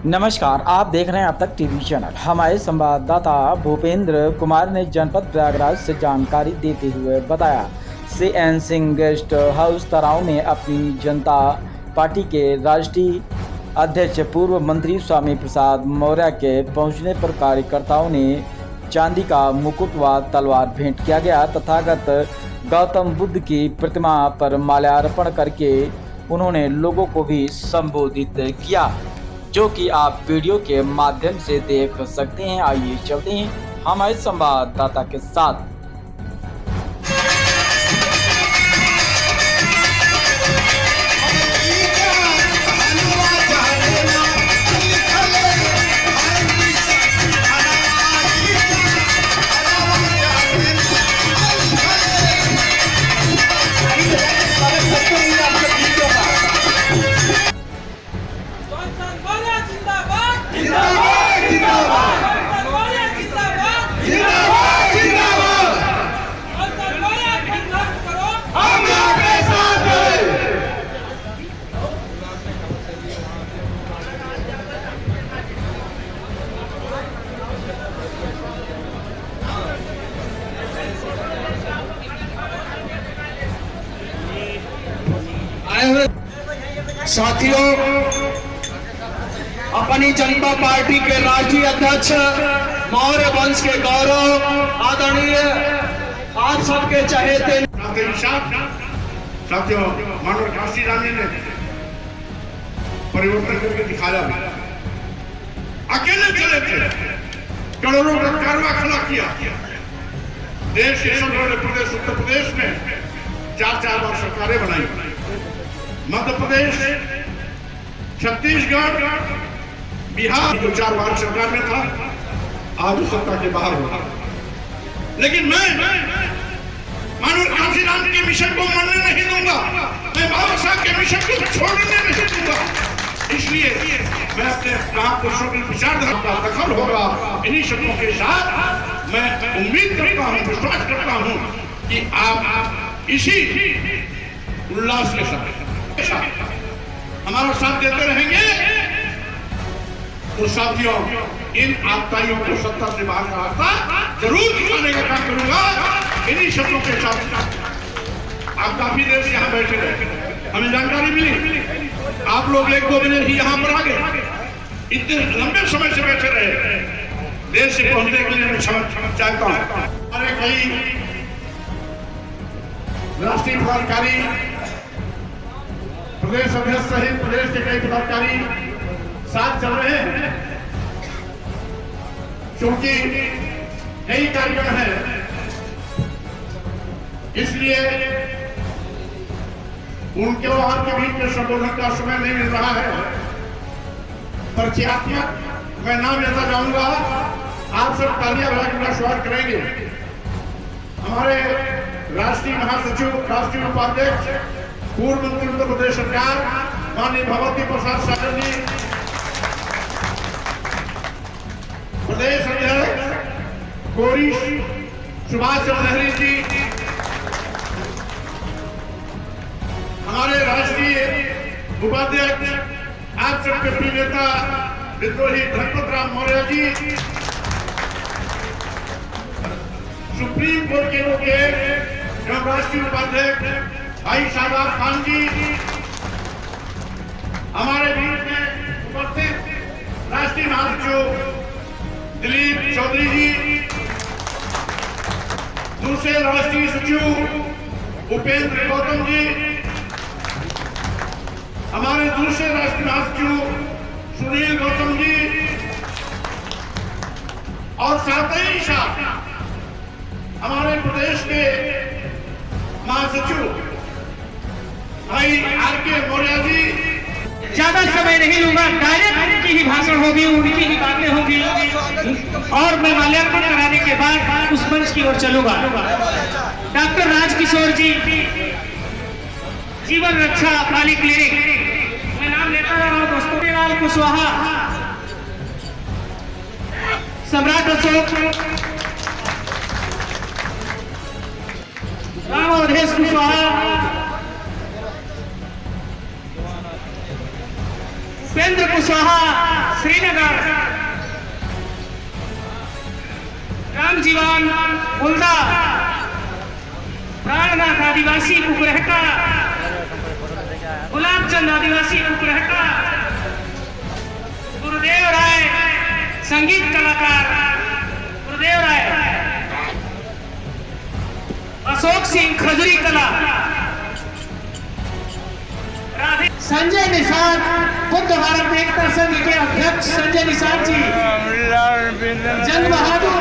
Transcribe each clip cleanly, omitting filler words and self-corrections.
नमस्कार, आप देख रहे हैं अब तक टीवी चैनल। हमारे संवाददाता भूपेंद्र कुमार ने जनपद प्रयागराज से जानकारी देते हुए बताया, CN सिंह गेस्ट हाउस तराव में अपनी जनता पार्टी के राष्ट्रीय अध्यक्ष पूर्व मंत्री स्वामी प्रसाद मौर्य के पहुंचने पर कार्यकर्ताओं ने चांदी का मुकुट व तलवार भेंट किया गया। तथागत गौतम बुद्ध की प्रतिमा पर माल्यार्पण करके उन्होंने लोगों को भी संबोधित किया, जो कि आप वीडियो के माध्यम से देख सकते हैं। आइए चलते हैं हमारे संवाददाता के साथ। साथियों, अपनी जनता पार्टी के राष्ट्रीय अध्यक्ष मौर्य वंश के गौरव आदरणीय आप सबके चहेते साथियों, मानव काशी रानी ने परिवर्तन करके दिखाया। अकेले चले थे, करोड़ों का कारवा खड़ा किया। देश प्रदेश उत्तर प्रदेश में 4 बार सरकारें बनाई। मध्य प्रदेश, छत्तीसगढ़, बिहार जो 4 बार सरकार में था, आज सत्ता के बाहर होगा। लेकिन मैं मानव काशीराम के मिशन को मरने नहीं दूंगा, मैं बाबा साहब के मिशन को छोड़ने नहीं दूंगा। इसलिए मैं अपने महापुरुषों की विचारधारा का दखल होगा। इन्हीं शब्दों के साथ मैं उम्मीद करता हूँ, विश्वास करता हूँ कि आप इसी उल्लास के साथ हमारा साथ देते रहेंगे। तो साथियों, इन आपदाइयों को सत्ता से बाहर का रास्ता जरूर दिखाने का काम करूंगा। इन्हीं शब्दों के साथ आप काफी देर से यहाँ बैठे रहे, हमें जानकारी मिली आप लोग 1-2 बजे ही यहाँ पर आ गए। इतने लंबे समय से बैठे रहे, देर से पहुंचने के लिए मैं क्षमा चाहता हूँ। अरे कई राष्ट्रीय पदाधिकारी, प्रदेश अध्यक्ष सहित प्रदेश के कई पदाधिकारी साथ चल रहे हैं, क्योंकि कई कार्यक्रम है। इसलिए उनके वहां के बीच में संबोधन का समय नहीं मिल रहा है। परिचयात्मक मैं नाम लेता जाऊंगा, आप सब तालियां बजाकर मेरा स्वागत करेंगे। हमारे राष्ट्रीय महासचिव, राष्ट्रीय उपाध्यक्ष, पूर्व मंत्री उत्तर प्रदेश सरकार माननीय भगवती प्रसाद सागर जी, प्रदेश अध्यक्ष गौरी सुभाष चंद्र लहरी जी, हमारे राष्ट्रीय उपाध्यक्ष आप सबके प्रिय नेता विद्रोही धनपत राम मौर्य जी, सुप्रीम कोर्ट के एवं राष्ट्रीय उपाध्यक्ष भाई शाहबाज खान जी, हमारे बीच में उपस्थित राष्ट्रीय महासचिव दिलीप चौधरी जी, दूसरे राष्ट्रीय सचिव उपेंद्र गौतम जी, हमारे दूसरे राष्ट्रीय महासचिव सुनील गौतम जी, और साथ ही साथ हमारे प्रदेश के महासचिव भाई RK मौर्य जी। ज्यादा समय नहीं लूंगा, डायरेक्ट उनकी ही भाषण होगी, उनकी ही बातें होगी, और मैं माल्यार्पण कराने के बाद उस मंच की ओर चलूंगा। डॉक्टर राजकिशोर जी, जीवन रक्षा पाली क्लिनिक, मैं नाम लेता रहा हूँ दोस्तों, लाल कुशवाहा, सम्राट अशोक, राम अवधेश कुशवाहा, उपेंद्र कुशवाहा। कुशवाहा श्रीनगर, रामजीवन मुल्दा, प्राणनाथ आदिवासी कुकरहटा, गुलाबचंद आदिवासी कुकरहटा, गुरुदेव राय संगीत कलाकार गुरुदेव राय, अशोक सिंह खजूरी कला, संजय निषाद बुद्ध भारत एकता संघ के अध्यक्ष संजय निषाद जी, जंग बहादुर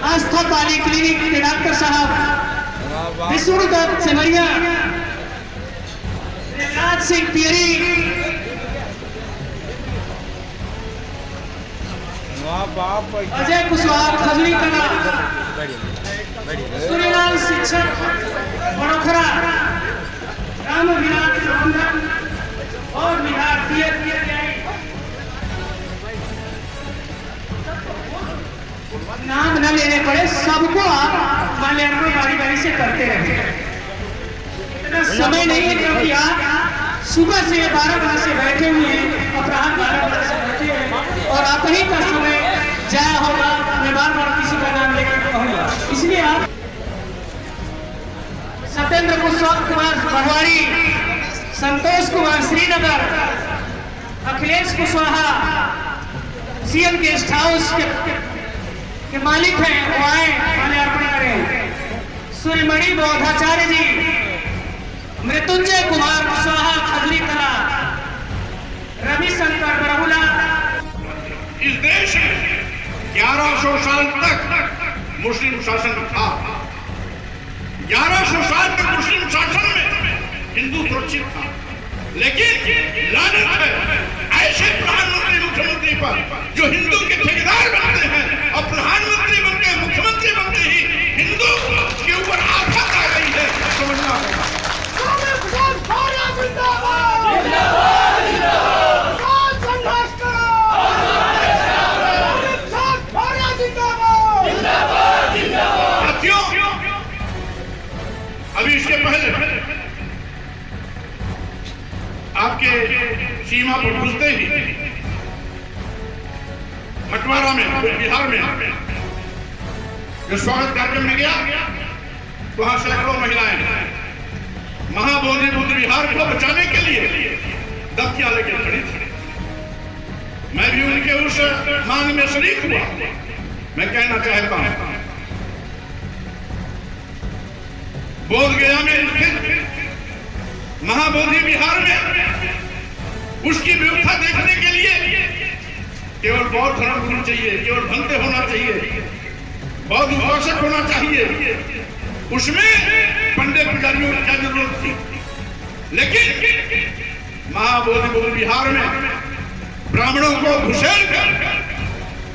आस्था पाली क्लिनिक के डॉक्टर साहब विष्णुदत्त सेवैया, देवराज सिंह पियरी, अजय कुशवाहा खजूरी कला, सूर्यलाल शिक्षक बड़ोखरा, राम विराट प्रबंधन और बिहार नाम न लेने पड़े, सबको आप माल्यार्पण बारी बारी से करते रहे। इतना समय नहीं है क्योंकि आप सुबह से 12 बजे से बैठे हुए हैं, अपराह 12 बजे से बैठे हैं और आप ही का समय जाया होगा। मैं बार-बार किसी का नाम लेकर कहूँगा, इसलिए आप Satyendra Kumar Badhwadi, Santosh Kumar Srinagar, Akhilesh Kushwaha CM guest house के मालिक हैं, वो आए माल्यार्पण करें। सूर्यमणि बौद्धाचार्य जी, मृत्युंजय कुमार कुशवाहा खजूरी कला, रविशंकर बरहुला। इस देश में 1100 साल तक मुस्लिम शासन था। 1100 साल तक मुस्लिम शासन में हिंदू सुरक्षित था, लेकिन लानत है ऐसे प्रधानमंत्री मुख्यमंत्री पर जो हिंदू के ठेकेदार बनते हैं और प्रधानमंत्री बनते हैं, मुख्यमंत्री बनते ही हिंदू के ऊपर आफत आ गई है। समझना होगा। अभी इसके पहले आपके सीमा पर घुसते ही हटवारा में बिहार में जो स्वागत कार्यक्रम में गया, वहां सैकड़ों महिलाएं महाबोधि बुद्ध विहार को बचाने के लिए दफ्तियां लेकर खड़ी थी। मैं भी उनके उस मांग में शरीक हुआ। मैं कहना चाहता हूं, बोध गया में स्थित महाबोधि विहार में उसकी व्यवस्था देखने के लिए केवल बौद्ध धर्म होना चाहिए, केवल भंते होना चाहिए, बौद्ध उपासक होना चाहिए, उसमें पंडित पुजारियों की क्या जरूरत थी। लेकिन महाबोधि बुद्ध विहार में ब्राह्मणों को घुसेड़ कर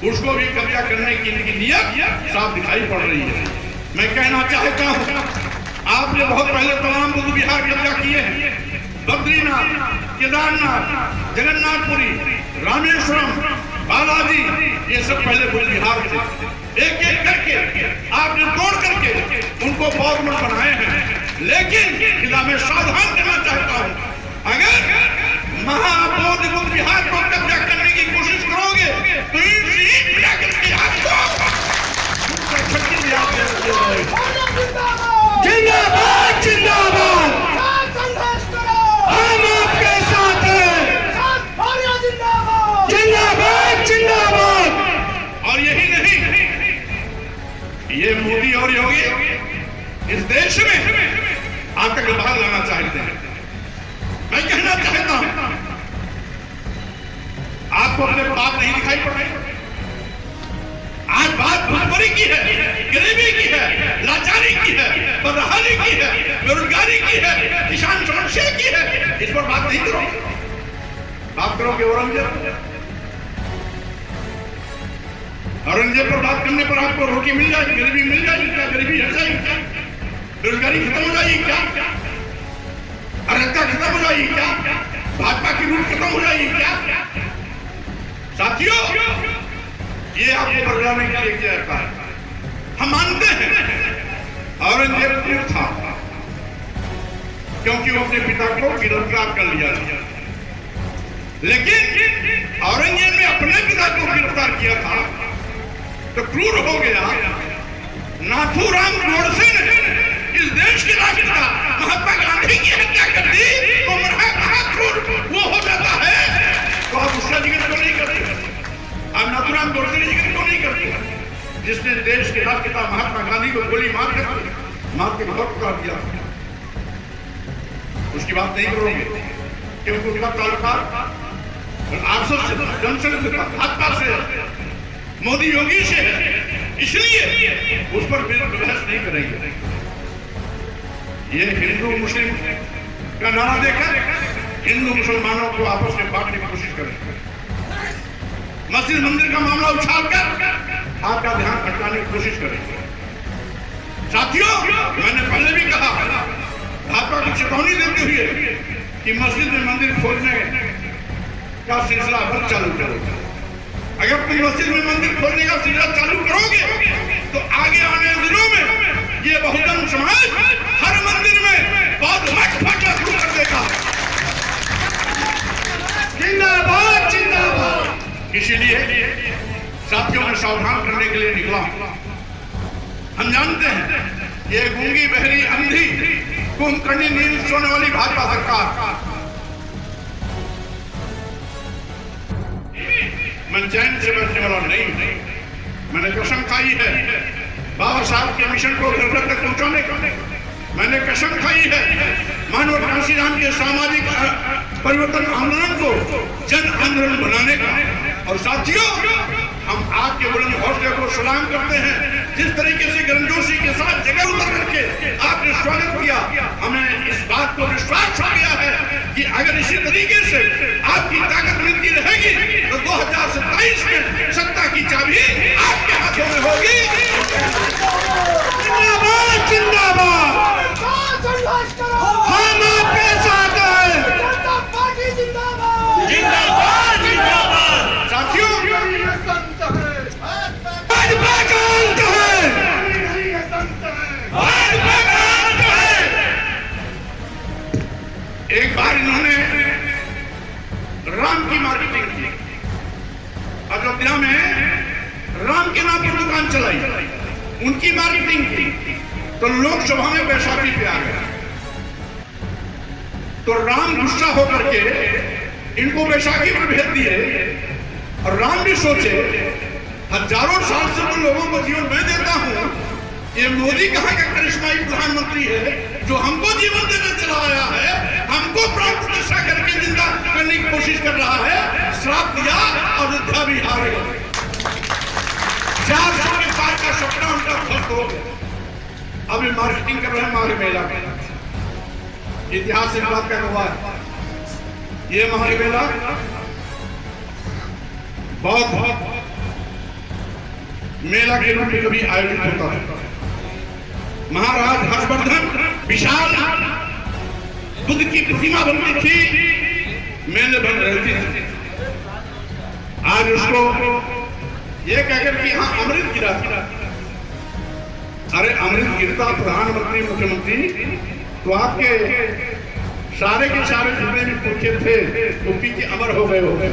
उसको भी कब्जा करने की इनकी नीयत साफ दिखाई पड़ रही है। मैं कहना चाहता हूं, आपने बहुत पहले तमाम बुद्ध विहार कब्जा किए हैं। बद्रीनाथ, केदारनाथ, जगन्नाथपुरी, रामेश्वरम, बालाजी, ये सब पहले बुद्ध विहार थे। एक एक करके आपने तोड़ करके उनको बौद्ध मठ बनाए हैं। लेकिन जिला में सावधान करना चाहता हूं, अगर महाबोधि बुद्ध विहार को कब्जा करने की कोशिश करोगे तो ईंट से ईंट मिला करके आपको जिंदाबाद जिंदाबाद, हम आपके साथ हैं, जिंदाबाद जिंदाबाद। और यही नहीं, ये मोदी और योगी इस देश में आतंकवाद लाना चाहते हैं। मैं कहना चाहता हूं, आपको अपने बात नहीं दिखाई पड़ रही। आज बात भुखमरी की है, गरीबी की है, लाचारी की है, बदहाली की है, बेरोजगारी की है, किसान समस्या की है। इस पर बात नहीं करो। बात करोगे औरंगजेब पर बात करने पर आपको रोटी मिल जाएगी, गरीबी मिल जाएगी क्या? गरीबी हट जाएगी क्या? बेरोजगारी खत्म हो जाएगी क्या? अराजकता खत्म हो जाएगी क्या? भाजपा की रूट खत्म हो जाएगी क्या? साथियों, ये आपको बदलाने के लिए किया जाता है। हम मानते हैं औरंगजेब क्रूर था क्योंकि वो अपने पिता को गिरफ्तार कर लिया था। लेकिन औरंगजेब ने अपने पिता को गिरफ्तार किया था तो क्रूर हो गया। नाथूराम गोडसे ने इस देश के राष्ट्रपिता महात्मा गांधी की हत्या कर दी तो कहाँ क्रूर वो हो जाता है, तो आप उसका जिक्र क्यों नहीं करते? आप नाथूराम गोडसे का जिक्र क्यों नहीं करते, जिसने देश के राष्ट्रपिता महात्मा गांधी को गोली मार के बहुत उतार दिया? उसकी बात नहीं करोगे क्योंकि उनका ताल्लुक आरएसएस से, जनसंघ से, भाजपा से, मोदी योगी से है, इसलिए उस पर बहस नहीं करेंगे। ये हिंदू मुस्लिम का नारा देकर हिंदू मुसलमानों को आपस में बांटने की कोशिश करेंगे। मस्जिद मंदिर का मामला उछालकर आपका ध्यान भटकाने की कोशिश करेंगे। साथियों, मैंने पहले भी कहा, भाजपा को चेतावनी देते हुए कि मस्जिद में मंदिर खोलने का सिलसिला अब चालू करोगे। अगर तुम मस्जिद में मंदिर खोलने का सिलसिला चालू करोगे तो आगे आने दिनों में ये बहुजन समाज हर मंदिर में बौद्ध मठ फटा शुरू कर देगा। जिंदाबाद जिंदाबाद। इसीलिए साथियों में सावधान करने के लिए निकला। हम जानते हैं ये गूंगी बहरी अंधी कुंभकर्णी नींद सोने वाली भाजपा सरकार, मैं चैन से बैठने वाला नहीं। मैंने कसम खाई है बाबा साहब के मिशन को घर घर तक पहुंचाने का। मैंने कसम खाई है मानव कांशीराम के सामाजिक परिवर्तन आंदोलन को जन आंदोलन बनाने का। और साथियों, हम आपके बुलंद हौसले को सलाम करते हैं। जिस तरीके से गर्मजोशी के साथ जगह उतर करके आपने स्वागत किया, हमें इस बात को विश्वास हो गया है कि अगर इसी तरीके से आपकी ताकत मिलती रहेगी तो 2027 में सत्ता की चाबी आपके हाथों में होगी। जिंदाबाद जिंदाबाद, हम आपके साथ हैं। जिंदाबाद जिंदाबाद। साथियों, भाजपा का अंत है, भाजपा का अंत है। एक बार इन्होंने राम की मार्केटिंग की, अयोध्या में राम के नाम की दुकान चलाई, उनकी मार्केटिंग की, तो लोकसभा में बैसाखी पे आ गया। तो राम गुस्सा होकर के इनको बैसाखी पर भेज दिए। और राम भी सोचे हजारों साल से तो लोगों को जीवन मैं देता हूं, ये मोदी कहां का करिश्माई प्रधानमंत्री है जो हमको जीवन देने चला आया है, हमको प्राण प्रतिष्ठा करके जिंदा करने की कोशिश कर रहा है। श्राप दिया, अयोध्या भी हार गए। 400 के साल का सपना उनका ध्वस्त हो गया। अभी मार्केटिंग कर रहे हैं माघ मेला में। इतिहास इस बात का गवाह। ये माघ मेला बहुत मेला के रूप में कभी आयोजित होता है। महाराज हर्षवर्धन विशाल बुद्ध की प्रतिमा बनती थी, मेले बन रहे थे। आज उसको ये कहकर कि यहाँ अमृत गिरा था। अरे अमृत गिरता प्रधानमंत्री मुख्यमंत्री तो आपके सारे के सारे जितने भी पुरखे थे वो पीछे अमर हो गए,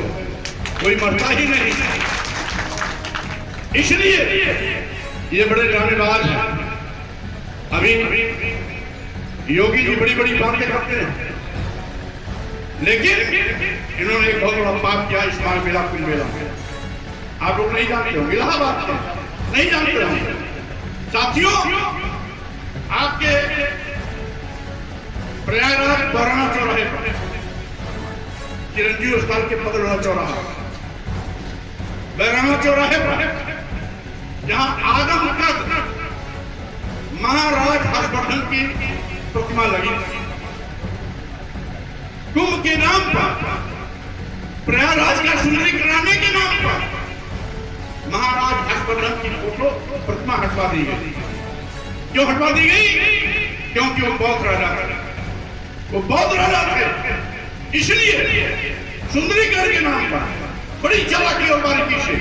कोई मरता ही नहीं। इसलिए ये बड़े जानेबाज हैं। अभी योगी जी बड़ी बड़ी बातें करते हैं, लेकिन इन्होंने एक बहुत बड़ा पाप किया इस माघ मेला कुंभ मेला में। आप लोग नहीं जानते हो, इलाहाबाद के नहीं जानते हो। साथियों, आपके प्रयागराज बरौना चौराहे पर चिरंजीव अस्पताल के बगल चौराहा बरौना चौराहे पर जहां आदम कद महाराज हर्षवर्धन की प्रतिमा लगी थी, कुंभ के नाम पर, प्रयागराज का सुंदरीकरण के नाम पर महाराज हर्षवर्धन की फोटो प्रतिमा हटवा दी गई। क्यों हटवा दी गई? क्योंकि वो बौद्ध राजा थे, वो बौद्ध राजा थे। इसलिए सुंदरीकरण के नाम पर बड़ी चालाकी और बारीकी से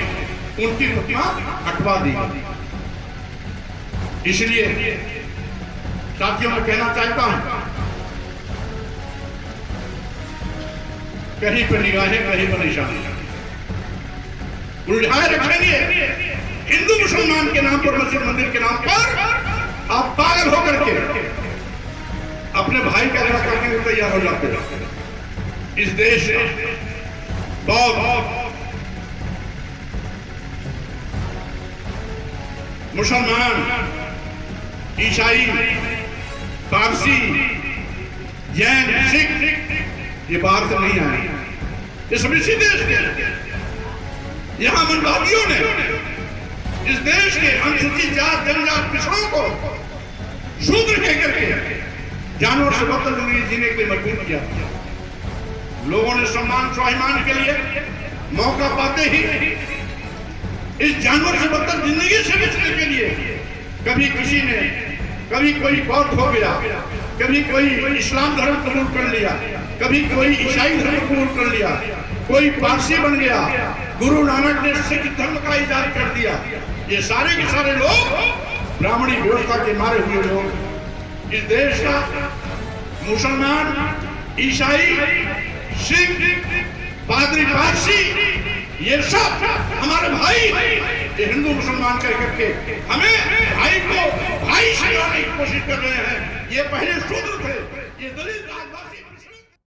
उनकी प्रतिमा हटवा दी। इसलिए साथियों, मैं कहना चाहता हूं कहीं पर निगाहें, कहीं पर निशानी उलझाए रखेंगे। हिंदू मुसलमान के नाम पर, मस्जिद मंदिर के नाम पर आप पागल होकर के अपने भाई का रक्षा करने को तैयार हो जाते हैं। इस देश बहुत मुसलमान, ईसाई, पारसी, जैन, सिख ये बाहर से नहीं आए, ये सब इसी देश के। यहां मनवादियों ने इस देश के अनुसूचित जात, जनजात, पिछड़ों को शूद्र कहकर के जानवर से बदतर जिंदगी जीने के लिए मजबूर किया। लोगों ने सम्मान स्वाभिमान के लिए मौका पाते ही इस जानवर से बदतर जिंदगी से बचने के लिए कभी किसी ने, कभी कोई बौद्ध हो गया, कभी कोई इस्लाम धर्म कबूल कर लिया, कभी कोई ईसाई धर्म कबूल कर लिया, कोई पारसी बन गया, गुरु नानक ने सिख धर्म का इजाद कर दिया। ये सारे के सारे लोग ब्राह्मणी व्यवस्था के मारे हुए लोग। इस देश का मुसलमान, ईसाई, सिख, पादरी, पारसी ये सब हमारे भाई, ये हिंदू मुसलमान कह करके हमें भाई को भाई सिखाने की कोशिश कर रहे हैं। ये पहले शूद्र थे, ये दलित